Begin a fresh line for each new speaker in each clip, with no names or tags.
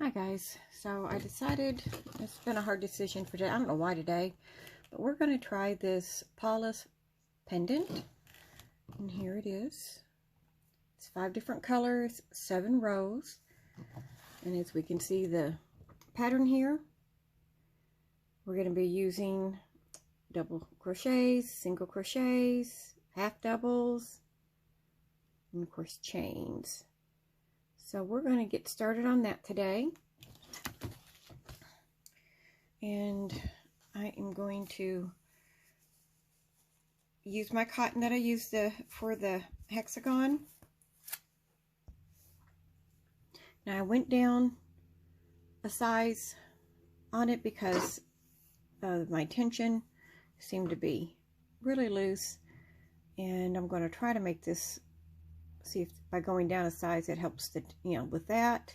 Hi guys, so I decided, it's been a hard decision for today, I don't know why today, but we're going to try this Paula's pendant, and here it is. It's 5 different colors, 7 rows, and as we can see the pattern here, we're going to be using double crochets, single crochets, half doubles, and of course chains. So we're going to get started on that today. And I am going to use my cotton that I used for the hexagon. Now I went down a size on it because my tension seemed to be really loose. And I'm going to try to make this, see if by going down a size it helps the, with that.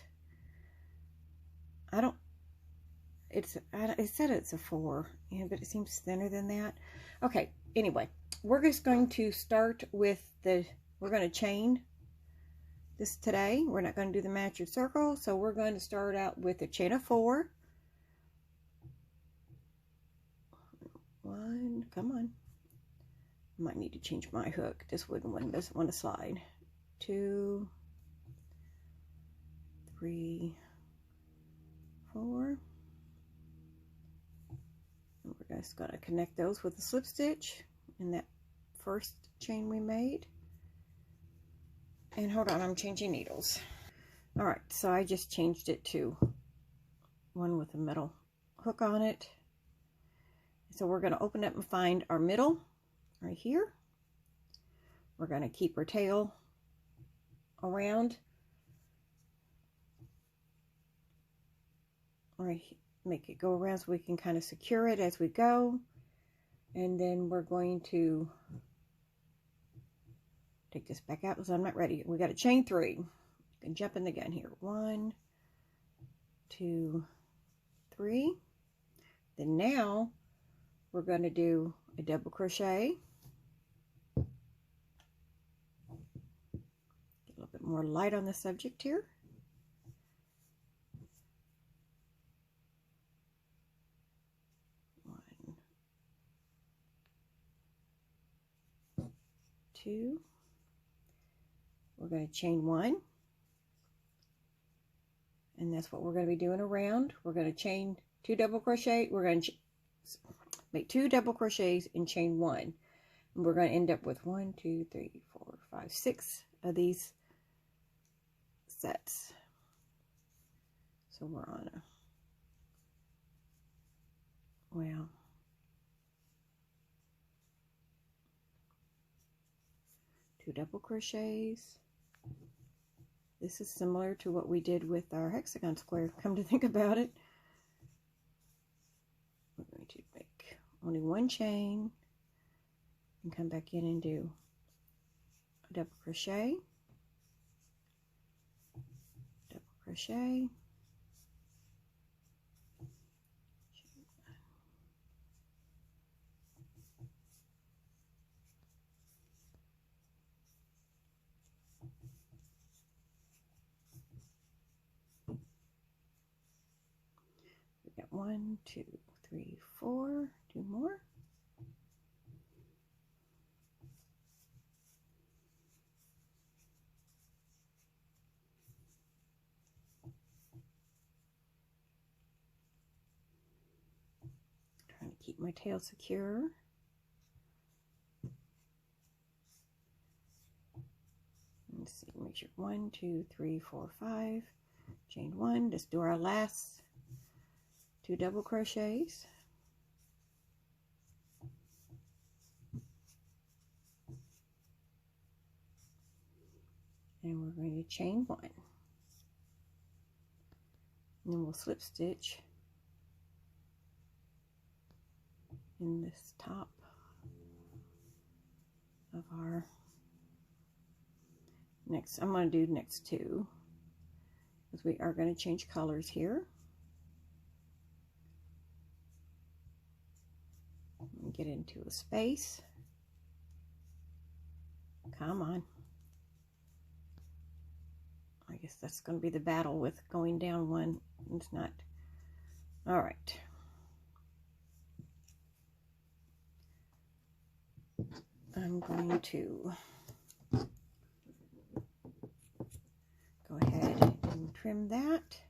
It said it's a 4, but it seems thinner than that. Okay, anyway, we're just going to start with we're going to chain this today. We're not going to do the matched circle, so we're going to start out with a chain of 4. 1, come on. I might need to change my hook. This wooden one doesn't want to slide. 2, 3, 4. And we're just going to connect those with a slip stitch in that first chain we made. And hold on, I'm changing needles. All right, so I just changed it to one with a metal hook on it. So we're going to open up and find our middle right here. We're going to keep our tail around. Right, make it go around so we can kind of secure it as we go. And then we're going to take this back out because I'm not ready. We got a chain 3. You can jump in the gun here. 1, 2, 3. Then now we're going to do a double crochet. Get a little bit more light on the subject here. 2. We're going to chain 1, and that's what we're going to be doing around. We're going to chain 2 double crochet. We're going to make 2 double crochets and chain 1, and we're going to end up with 1, 2, 3, 4, 5, 6 of these sets. So we're on a, well, 2 double crochets. This is similar to what we did with our hexagon square, come to think about it. We're going to make only 1 chain and come back in and do a double crochet, double crochet, we got 1, 2, 3, 4, 2 more. Trying to keep my tail secure. Let's see, make sure 1, 2, 3, 4, 5, chain 1. Just do our last 2 double crochets. And we're going to chain 1. And then we'll slip stitch in this top of our next. I'm going to do next 2 because we are going to change colors here. Get into a space. Come on. I guess that's going to be the battle with going down one It's not. All right. I'm going to go ahead and trim that.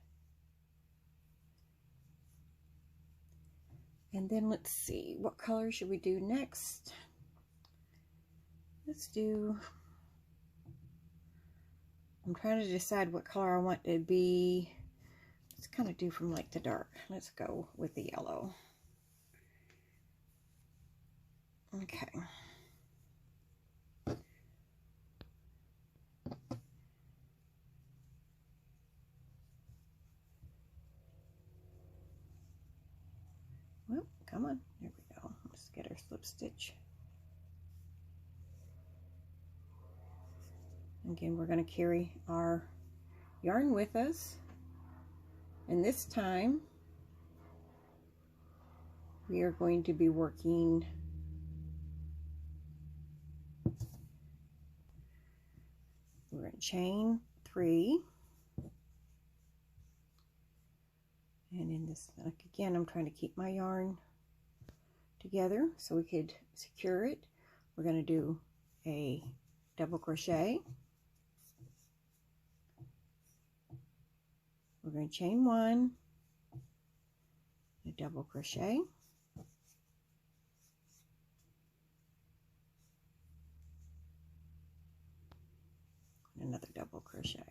And then let's see, what color should we do next? Let's do, I'm trying to decide what color I want to be. Let's kind of do from light to dark. Let's go with the yellow. Okay. Well, come on. There we go. Let's get our slip stitch. Again, we're going to carry our yarn with us. And this time, we are going to be working we're going to chain 3. And in this, like again, I'm trying to keep my yarn together so we could secure it. We're going to do a double crochet. We're going to chain 1, a double crochet, and another double crochet.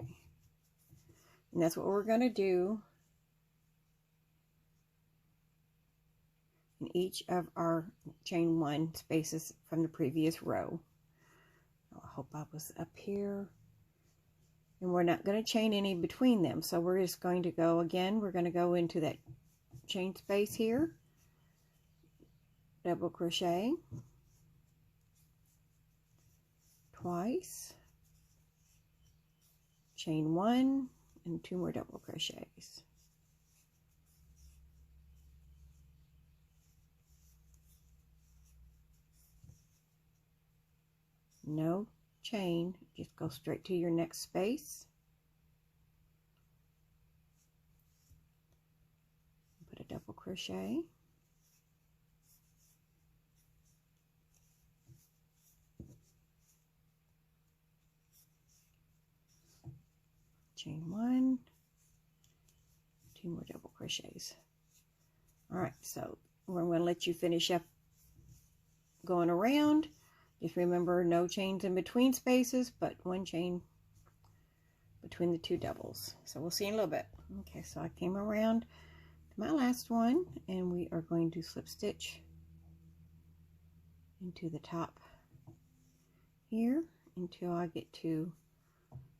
And that's what we're going to do in each of our chain 1 spaces from the previous row. Oh, I hope I was up here. And we're not going to chain any between them, so we're just going to go again. We're going to go into that chain space here, double crochet twice, chain 1, and 2 more double crochets. No chain, just go straight to your next space. Put a double crochet. Chain 1, 2 more double crochets. All right, so we're going to let you finish up going around. Just remember, no chains in between spaces, but 1 chain between the 2 doubles. So we'll see in a little bit. Okay, so I came around to my last one, and we are going to slip stitch into the top here until I get to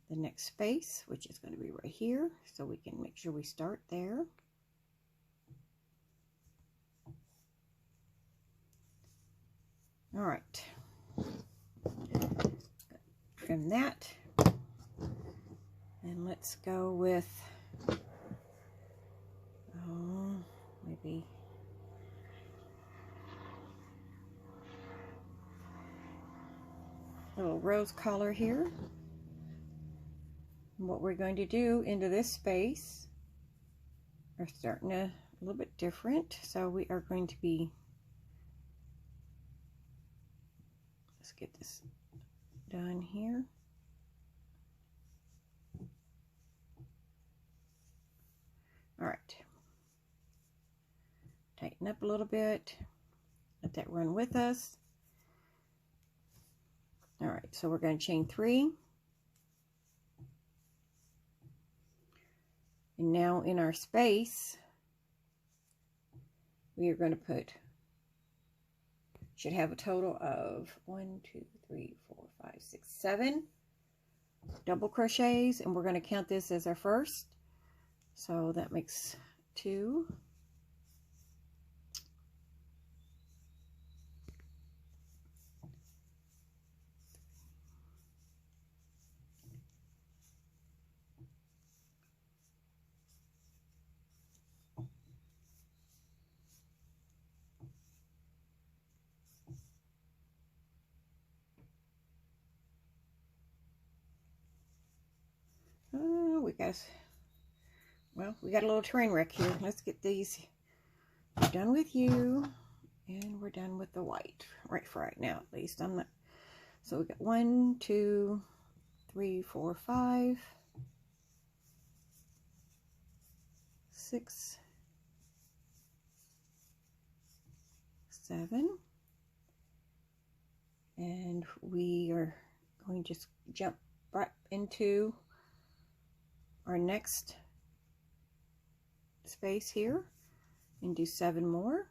the next space, which is going to be right here. So we can make sure we start there. All right. Trim that, and let's go with maybe a little rose color here. And what we're going to do into this space are starting a little bit different, so we are going to be, let's get this done here. All right, tighten up a little bit, let that run with us. All right, so we're going to chain 3, and now in our space we are going to put, should have a total of 1, 2, 3, 4, 5, 6, 7 double crochets, and we're going to count this as our first, so that makes 2. We got well, we got a little train wreck here. Let's get these done with you, and we're done with the white, right for right now at least. I'm not. So we got 1, 2, 3, 4, 5, 6, 7, and we are going to just jump right into our next space here and do 7 more.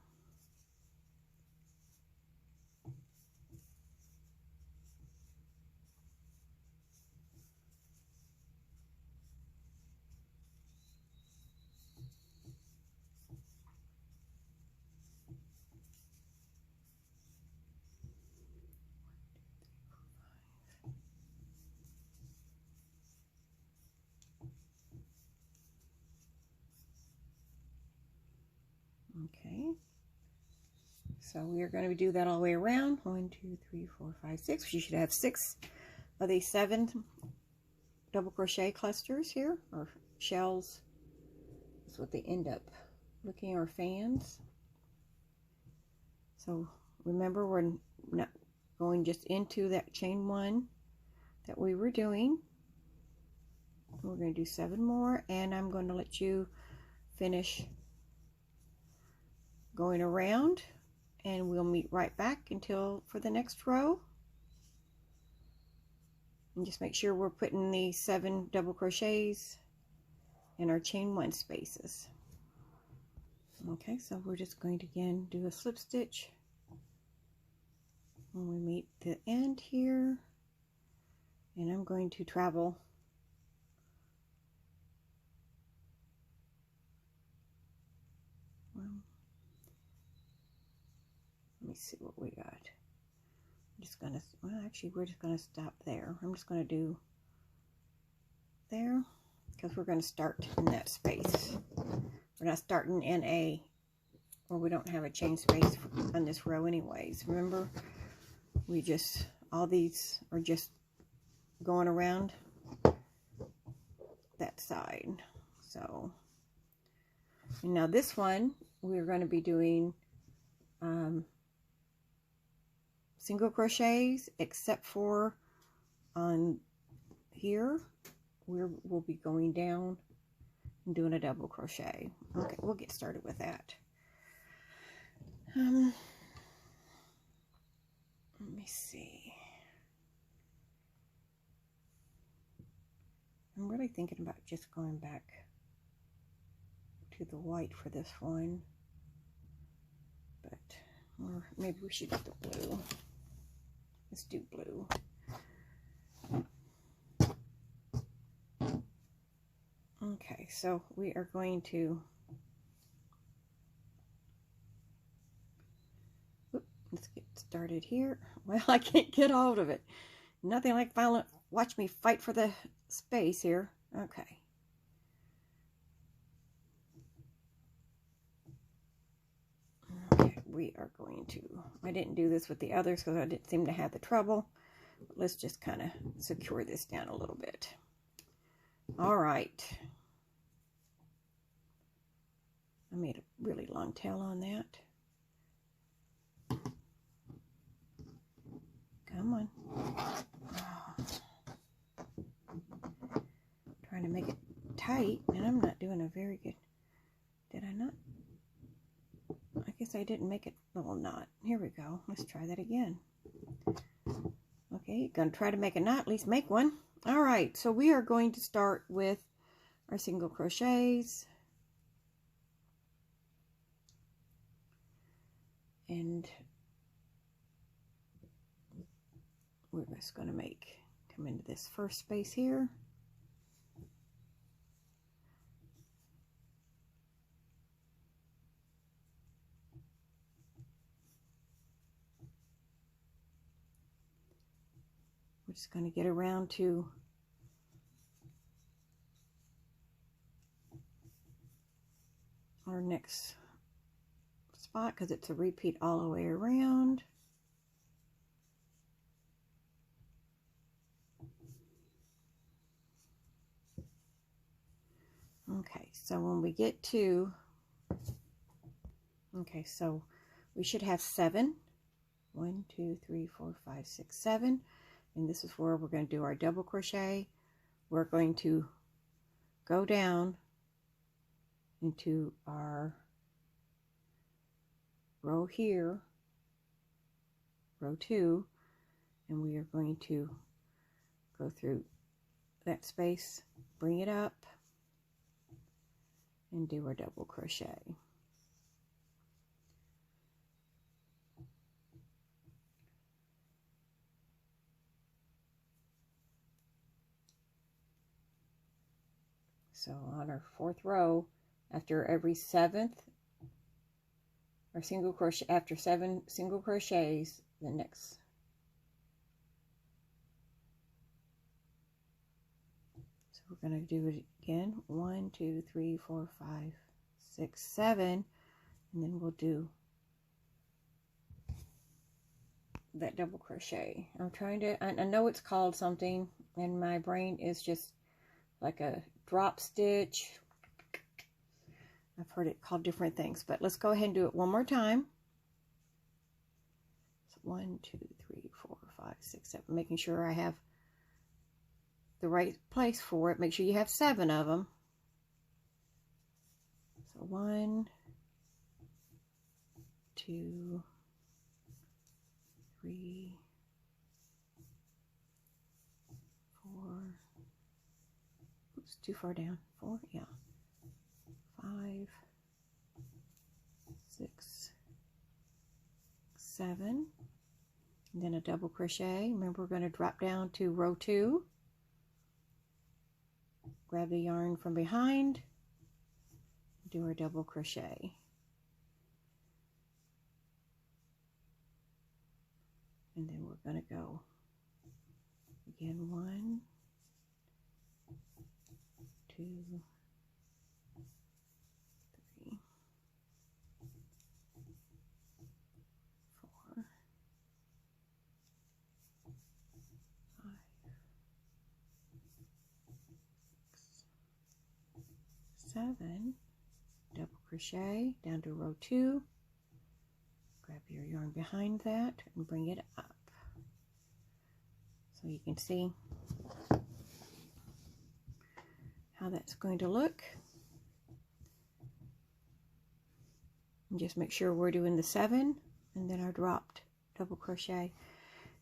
Okay, so we are going to do that all the way around. 1, 2, 3, 4, 5, 6. You should have 6 of these 7 double crochet clusters here, or shells. That's what they end up looking, or fans. So remember, we're not going just into that chain 1 that we were doing. We're going to do 7 more, and I'm going to let you finish going around, and we'll meet right back for the next row. And just make sure we're putting the 7 double crochets in our chain 1 spaces. Okay, so we're just going to again do a slip stitch when we meet the end here, and I'm going to travel let me see what we got. I'm just gonna, well, actually we're just gonna stop there. I'm just gonna do there because we're gonna start in that space. We're not starting in a, well, we don't have a chain space on this row anyways. Remember, we just, all these are just going around that side. So, and now this one, we're going to be doing single crochets, except for on here, we'll be going down and doing a double crochet. Okay, we'll get started with that. Let me see. I'm really thinking about just going back to the white for this one, but, or maybe we should do the blue. Let's do blue. Okay, so we are going to, let's get started here. Well, I can't get hold of it. Nothing like watch me fight for the space here. Okay. Okay, we are going to, I didn't do this with the others because I didn't seem to have the trouble. But let's just kind of secure this down a little bit. All right. I made a really long tail on that. Come on. Oh. Trying to make it tight, and I'm not doing a very good, did I not? I guess I didn't make it a little knot. Here we go. Let's try that again. Okay, gonna try to make a knot, at least make one. All right, so we are going to start with our single crochets. And we're just going to come into this first space here. We're just going to get around to our next spot because it's a repeat all the way around. Okay, so when we get to, okay, so we should have 7. 1, 2, 3, 4, 5, 6, 7. And this is where we're going to do our double crochet. We're going to go down into our row here, row 2, and we are going to go through that space, bring it up, and do our double crochet. So on our 4th row, after every 7th or single crochet, after 7 single crochets, the next. So we're going to do it again. 1, 2, 3, 4, 5, 6, 7, and then we'll do that double crochet. I'm trying to, I know it's called something, and my brain is just like a drop stitch. I've heard it called different things, but let's go ahead and do it one more time. So 1, 2, 3, 4, 5, 6, 7. Making sure I have the right place for it. Make sure you have 7 of them. So 1, 2, 3, 4. Oops, too far down. 4, yeah. 5, 6, 7, and then a double crochet. Remember, we're going to drop down to row 2, grab the yarn from behind, do our double crochet, and then we're going to go again, 1, 2, 3, 4, 5, 6, 7, double crochet down to row 2, grab your yarn behind that and bring it up. So you can see how that's going to look. And just make sure we're doing the 7 and then our dropped double crochet.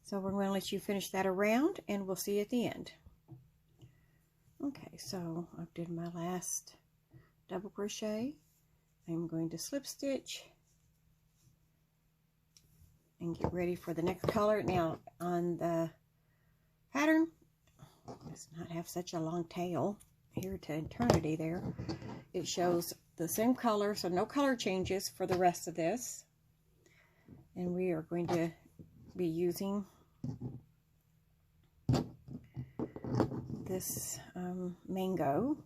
So we're going to let you finish that around, and we'll see you at the end. Okay, so I've did my last double crochet. I'm going to slip stitch and get ready for the next color. Now on the pattern, does not have such a long tail here to eternity there. It shows the same color, so no color changes for the rest of this. And we are going to be using this mango.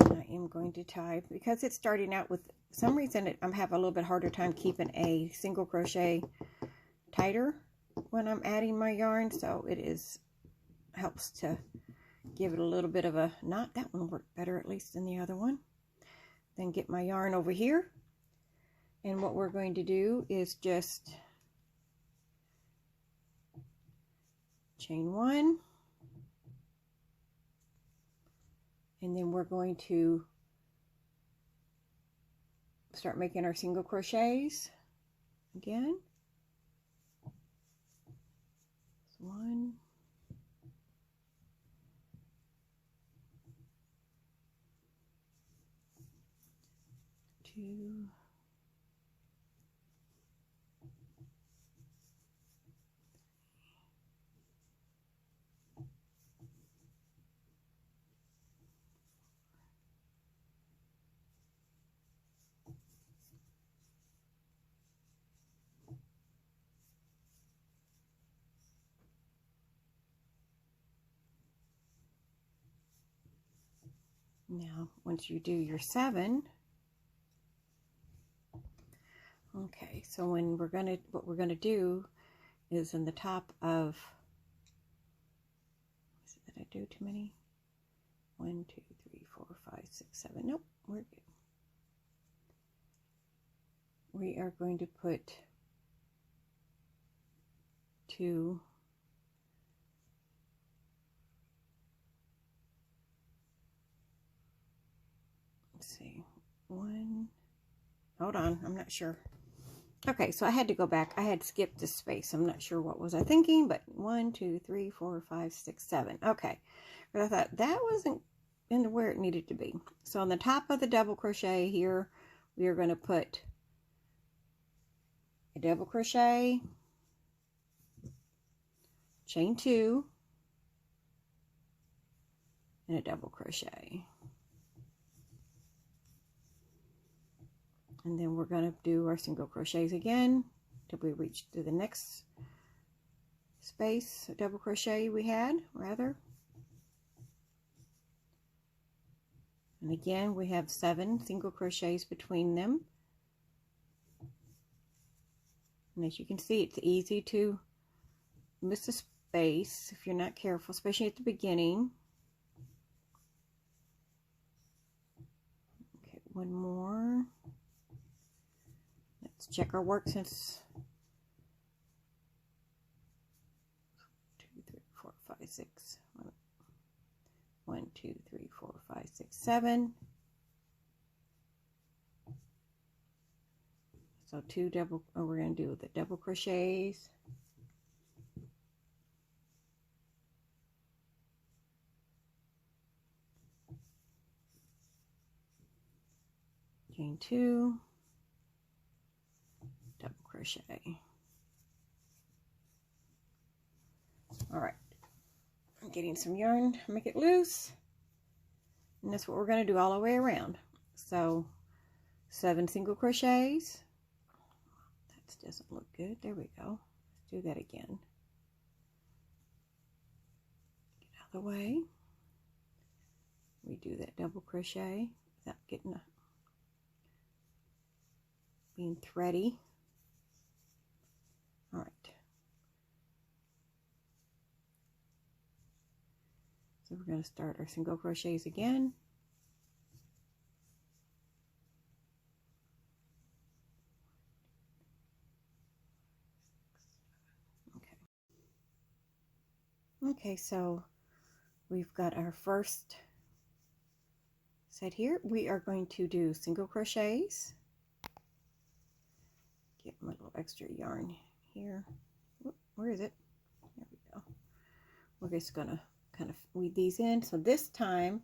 And I am going to tie, because it's starting out with some reason I'm having a little bit harder time keeping a single crochet tighter when I'm adding my yarn, so it helps to give it a little bit of a knot. That one worked better at least than the other one. Then get my yarn over here, and what we're going to do is just chain 1, and then we're going to start making our single crochets again. 1, 2, now once you do your 7, okay, so when what we're gonna do is in the top of, did I do too many? 1, 2, 3, 4, 5, 6, 7. Nope, we're good. We are going to put 2 let's see, 1, hold on, I'm not sure. Okay, so I had to go back. I had skipped this space. I'm not sure what was I thinking, but 1, 2, 3, 4, 5, 6, 7. Okay, but I thought that wasn't in where it needed to be. So on the top of the double crochet here, we are going to put a double crochet, chain 2, and a double crochet. And then we're going to do our single crochets again till we reach to the next space, double crochet we had, rather. And again, we have 7 single crochets between them. And as you can see, it's easy to miss a space if you're not careful, especially at the beginning. Okay, one more. Let's check our work since 2, 3, 4, 5, 6. 1, 2, 3, 4, 5, 6, 7. So 2 double, we're going to do the double crochets. Chain 2, double crochet. All right, I'm getting some yarn, make it loose, and that's what we're going to do all the way around. So 7 single crochets. That doesn't look good. There we go. Let's do that again. Get out of the way. We do that double crochet without getting being thready. All right. So we're going to start our single crochets again. Okay, so we've got our first set here. We are going to do single crochets. Get my little extra yarn here. Where is it? There we go. We're just going to kind of weave these in. So this time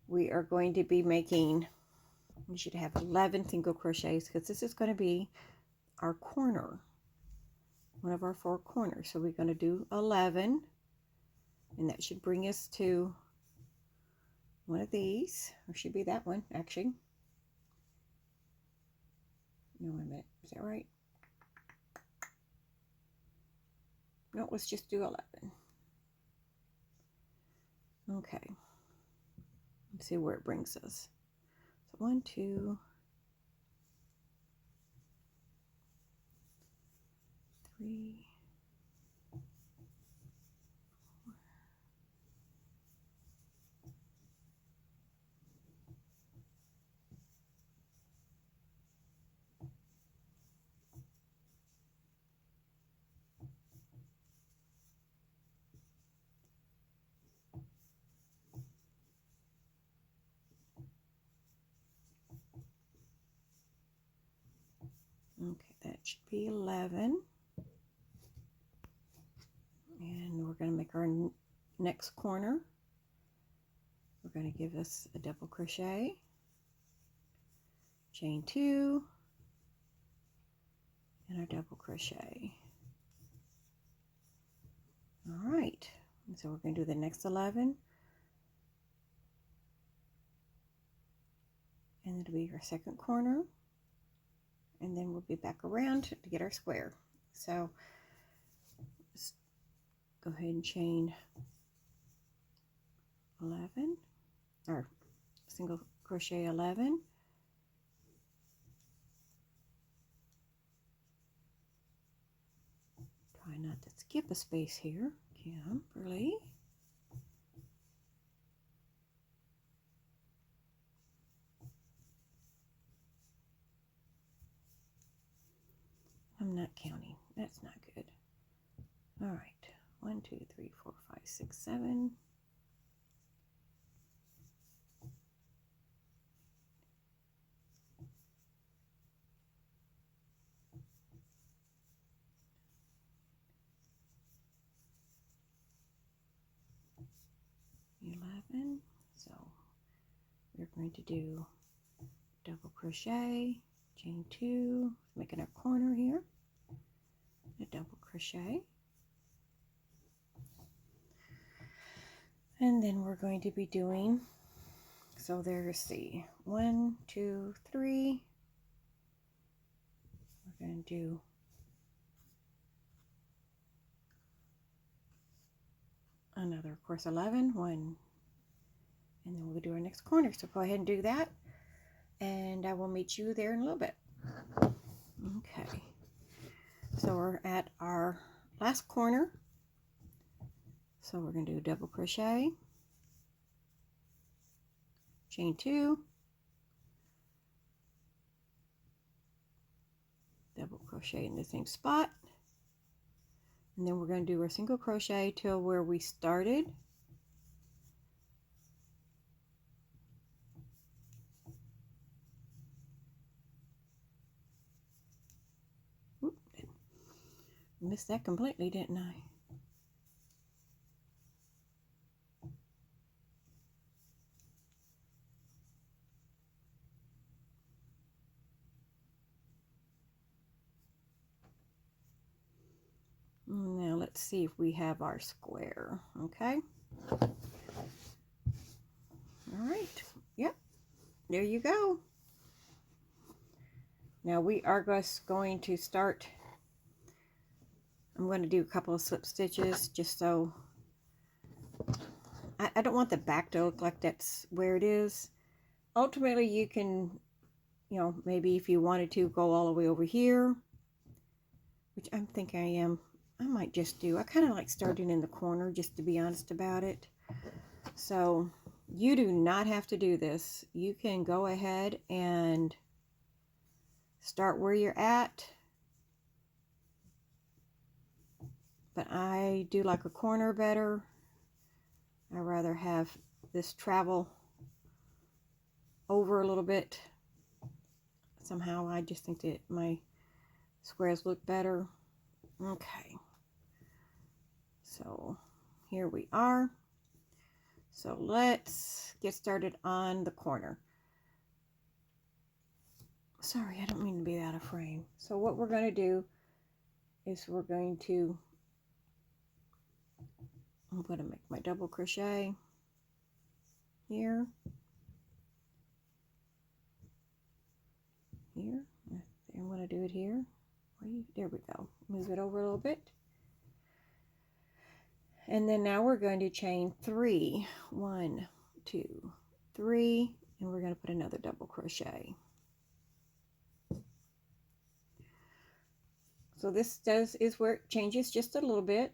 we are going to be making, we should have 11 single crochets because this is going to be our corner, one of our 4 corners. So we're going to do 11, and that should bring us to one of these, or should be that one actually. No, wait a minute, is that right? No, let's just do 11. Okay, let's see where it brings us. So 1, 2, 3, 4. Okay, that should be 11. And we're going to make our next corner. We're going to give us a double crochet, chain 2, and our double crochet. All right, and so we're going to do the next 11. And it'll be our second corner. And then we'll be back around to get our square. So let's go ahead and chain 11, or single crochet 11. Try not to skip a space here, Kimberly. I'm not counting. That's not good. All right. 1, 2, 3, 4, 5, 6, 7. So we're going to do double crochet, chain 2, making our corner here, a double crochet, and then we're going to be doing, so there's the 1, 2, 3. We're going to do another, of course, 11, 1, and then we'll do our next corner. So go ahead and do that, and I will meet you there in a little bit. Okay, so we're at our last corner. So we're going to do double crochet, chain 2, double crochet in the same spot, and then we're going to do our single crochet till where we started. Missed that completely, didn't I? Now let's see if we have our square. Okay. All right. Yep. There you go. Now we are just going to start. I'm going to do a couple of slip stitches just so I don't want the back to look like that's where it is. Ultimately, you can, you know, maybe if you wanted to go all the way over here, which I'm thinking I might just do. I kind of like starting in the corner, just to be honest about it. So you do not have to do this. You can go ahead and start where you're at. But I do like a corner better. I'd rather have this travel over a little bit. Somehow I just think that my squares look better. Okay. So here we are. So let's get started on the corner. Sorry, I don't mean to be out of frame. So what we're going to do is we're going to, I'm going to make my double crochet here, here. I want to do it here. There we go. Move it over a little bit. And then now we're going to chain 3. 1, 2, 3, and we're going to put another double crochet. So this is where it changes just a little bit.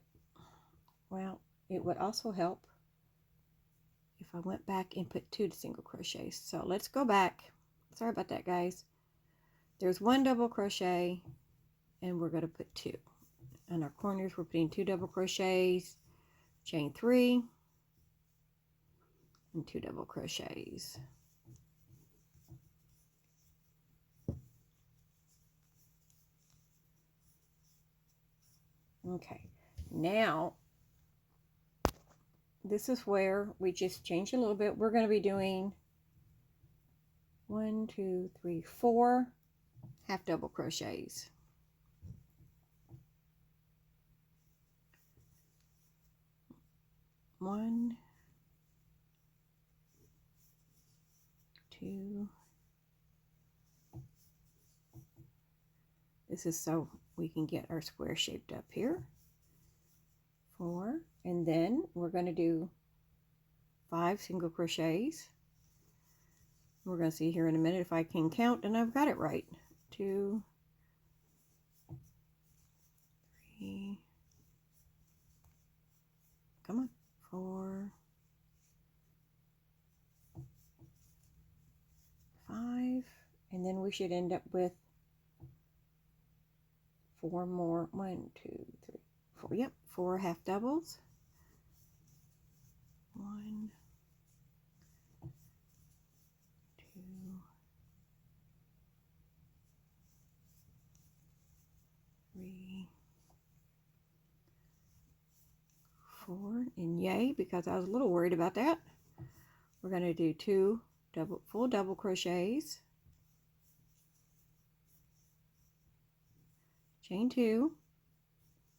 Well, it would also help if I went back and put 2 single crochets. So let's go back. Sorry about that, guys. There's 1 double crochet, and we're going to put 2. On our corners, we're putting 2 double crochets, chain 3, and 2 double crochets. Okay, now this is where we just change a little bit. We're going to be doing 1, 2, 3, 4 half double crochets. One, 2. This is so we can get our square shaped up here. 4, and then we're going to do 5 single crochets. We're going to see here in a minute if I can count and I've got it right. 2, 3, come on, 4, 5, and then we should end up with 4 more. 1, 2, 3, 4. Yep, 4 half doubles. 1, 2, 3, 4, and yay, because I was a little worried about that. We're going to do 2 full double crochets, chain 2,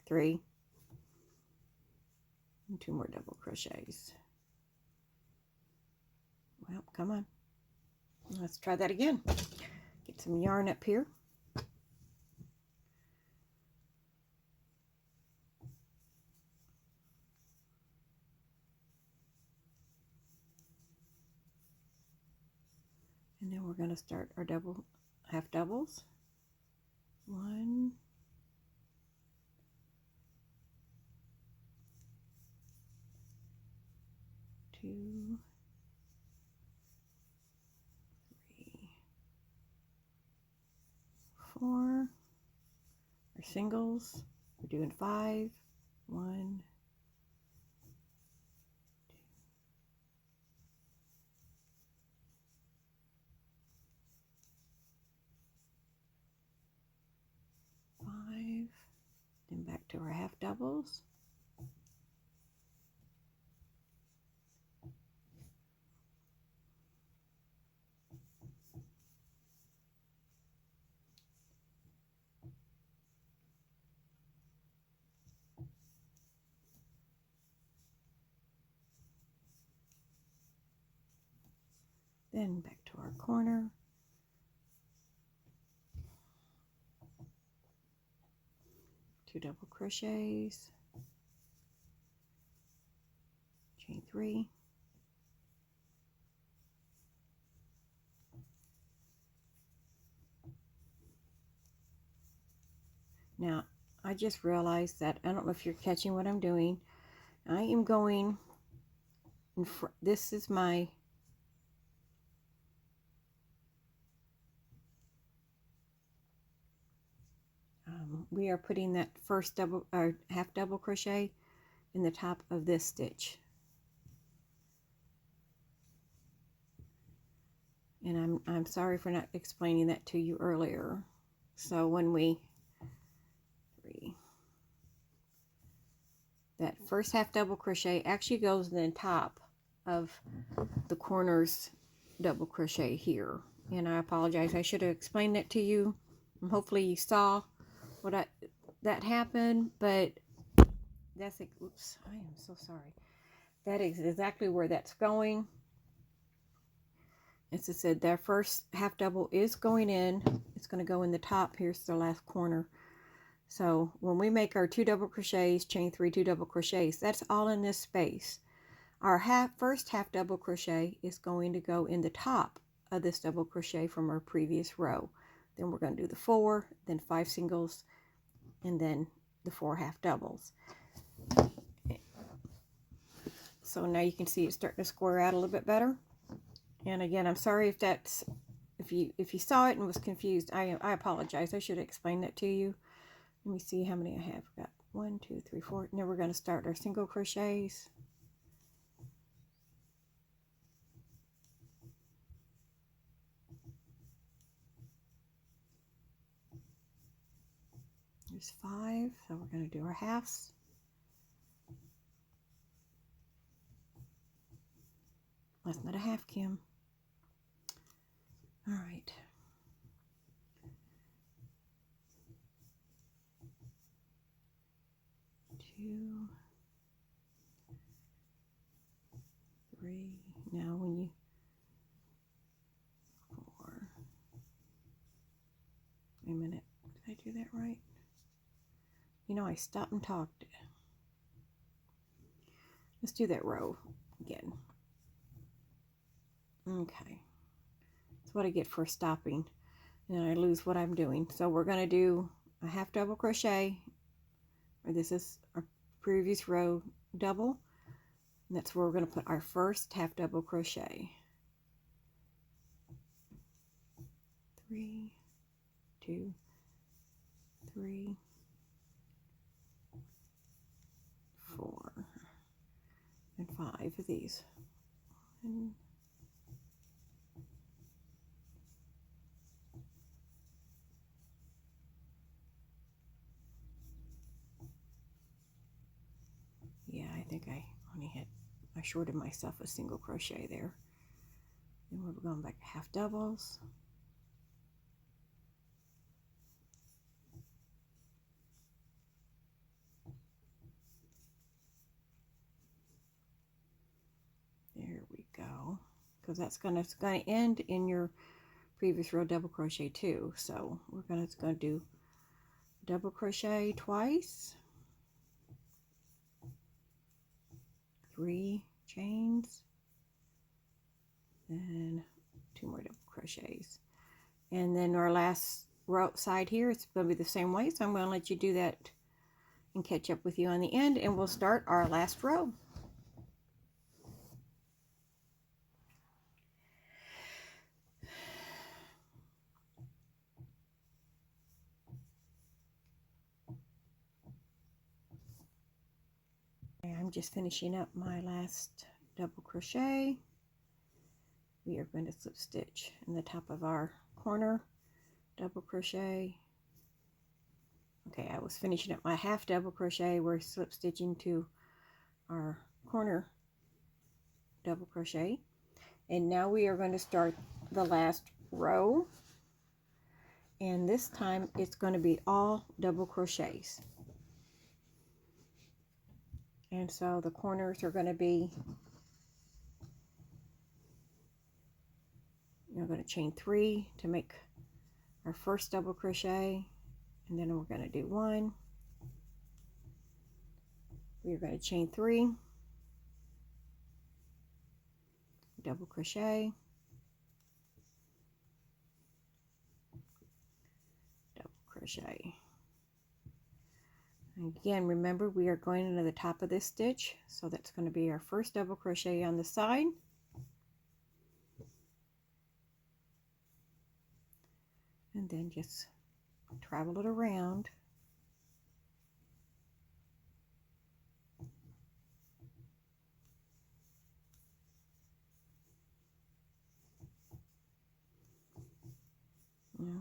3, and 2 more double crochets. Well, come on. Let's try that again. Get some yarn up here. And then we're going to start our half doubles. 1, 2, 3, 4. Our singles, we're doing 5. 1, 2, 5. Then back to our half doubles. Then back to our corner. Two double crochets, chain 3, now I just realized that I don't know if you're catching what I'm doing. I am going in front. This is my we are putting that first double or half double crochet in the top of this stitch, and I'm sorry for not explaining that to you earlier. So when we that first half double crochet actually goes in the top of the corners double crochet here, and I apologize, I should have explained that to you, and hopefully you saw what that happened, but that's it. Oops, I am so sorry. That is exactly where that's going. As I said, their first half double is going in. It's going to go in the top. Here's the last corner. So when we make our 2 double crochets, chain 3, 2 double crochets, that's all in this space. Our first half double crochet is going to go in the top of this double crochet from our previous row. Then we're going to do the 4, then 5 singles, and then the 4 half doubles. So now you can see it's starting to square out a little bit better. And again, I'm sorry if that's, if you saw it and was confused, I apologize. I should have explained that to you. Let me see how many I have. Got 1, 2, 3, 4. Now we're going to start our single crochets. There's 5, so we're going to do our halves. That's not a half, Kim. All right. Two, 3. Now when you 4. Wait a minute. Did I do that right? You know, I stopped and talked. Let's do that row again. Okay. That's what I get for stopping. And I lose what I'm doing. So we're going to do a half double crochet. Or this is our previous row double. And that's where we're going to put our first half double crochet. 3, 2, 3, 5 of these. And yeah, I think I shorted myself a single crochet there. Then we're going back to half doubles. There we go. Because it's going to end in your previous row double crochet too. So we're going to do double crochet twice, 3 chains, and 2 more double crochets. And then our last row side here, it's going to be the same way. So I'm going to let you do that and catch up with you on the end, and we'll start our last row. I'm just finishing up my last double crochet. We are going to slip stitch in the top of our corner, double crochet. Okay, I was finishing up my half double crochet. We're slip stitching to our corner double crochet, and now we are going to start the last row, and this time it's going to be all double crochets. And so the corners are going to be, we're going to chain 3 to make our first double crochet, and then we're going to do 1. We're going to chain 3, double crochet, double crochet. And again, remember, we are going into the top of this stitch, so that's going to be our first double crochet on the side. And then just travel it around.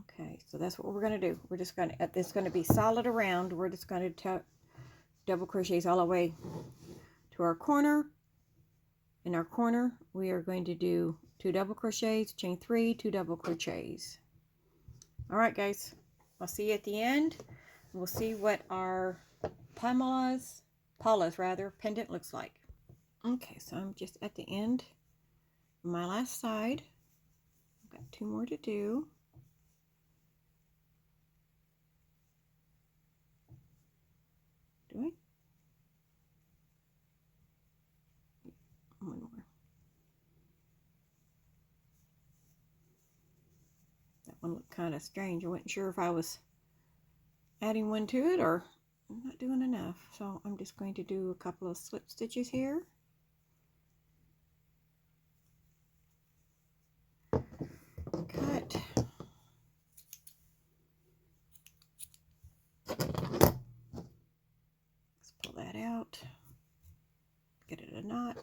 Okay, so that's what we're going to do. We're just going to, it's going to be solid around. We're just going to double crochets all the way to our corner. In our corner, we are going to do 2 double crochets, chain 3, 2 double crochets. All right, guys, I'll see you at the end. We'll see what our Paula's pendant looks like. Okay, so I'm just at the end of my last side. I've got 2 more to do. Do I? One more. That one looked kind of strange. I wasn't sure if I was adding one to it or not doing enough. So I'm just going to do a couple of slip stitches here. Cut. Let's pull that out. Get it a knot.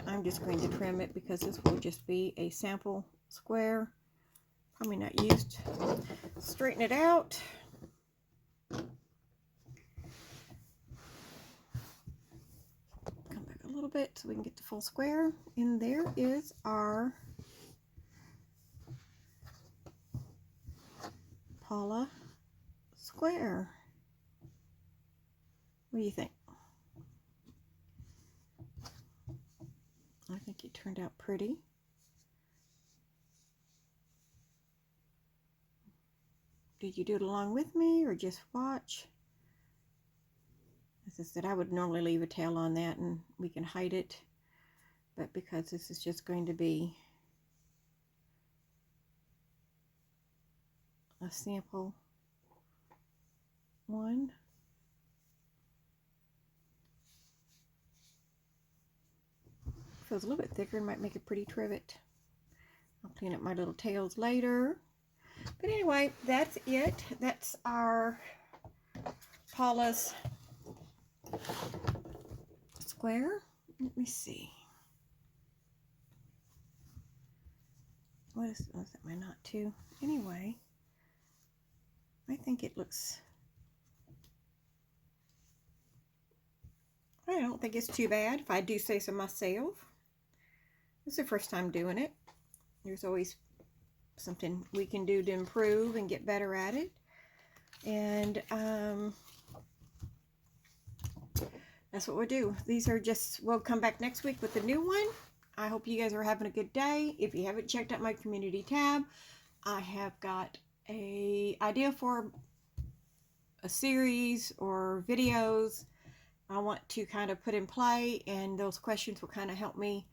I'm just going to trim it because this will just be a sample square. Probably not used. Straighten it out. Come back a little bit so we can get the full square. And there is our Paula square. What do you think? I think it turned out pretty. Did you do it along with me or just watch? As I said, I would normally leave a tail on that and we can hide it, but because this is just going to be a sample one, feels a little bit thicker and might make a pretty trivet. I'll clean up my little tails later. But anyway, that's it. That's our Paula's square. Let me see. What is that? My knot too. Anyway, I think it looks. I don't think it's too bad, if I do say so myself. It's the first time doing it. There's always something we can do to improve and get better at it. And that's what we'll do. These are just, we'll come back next week with a new one. I hope you guys are having a good day. If you haven't checked out my community tab, I have got an idea for a series or videos I want to kind of put in play, and those questions will kind of help me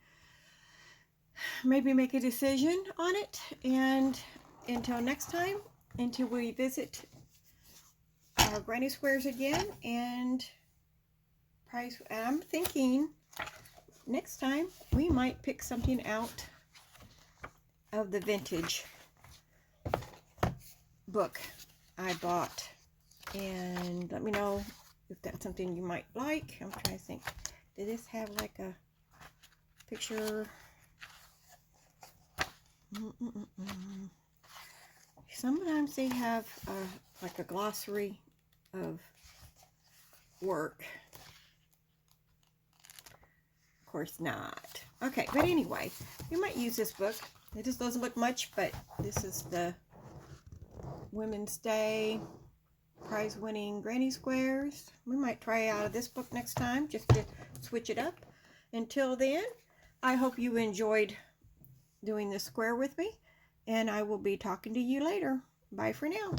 maybe make a decision on it. And until next time, until we visit our granny squares again, and price, I'm thinking next time we might pick something out of the vintage book I bought, and let me know if that's something you might like. I'm trying to think, did this have like a picture? Sometimes they have like a glossary of work. Of course not. Okay, but anyway, you might use this book. It just doesn't look much, but this is the Women's Day prize-winning granny squares. We might try out of this book next time just to switch it up. Until then, I hope you enjoyed doing this square with me, and I will be talking to you later. Bye for now.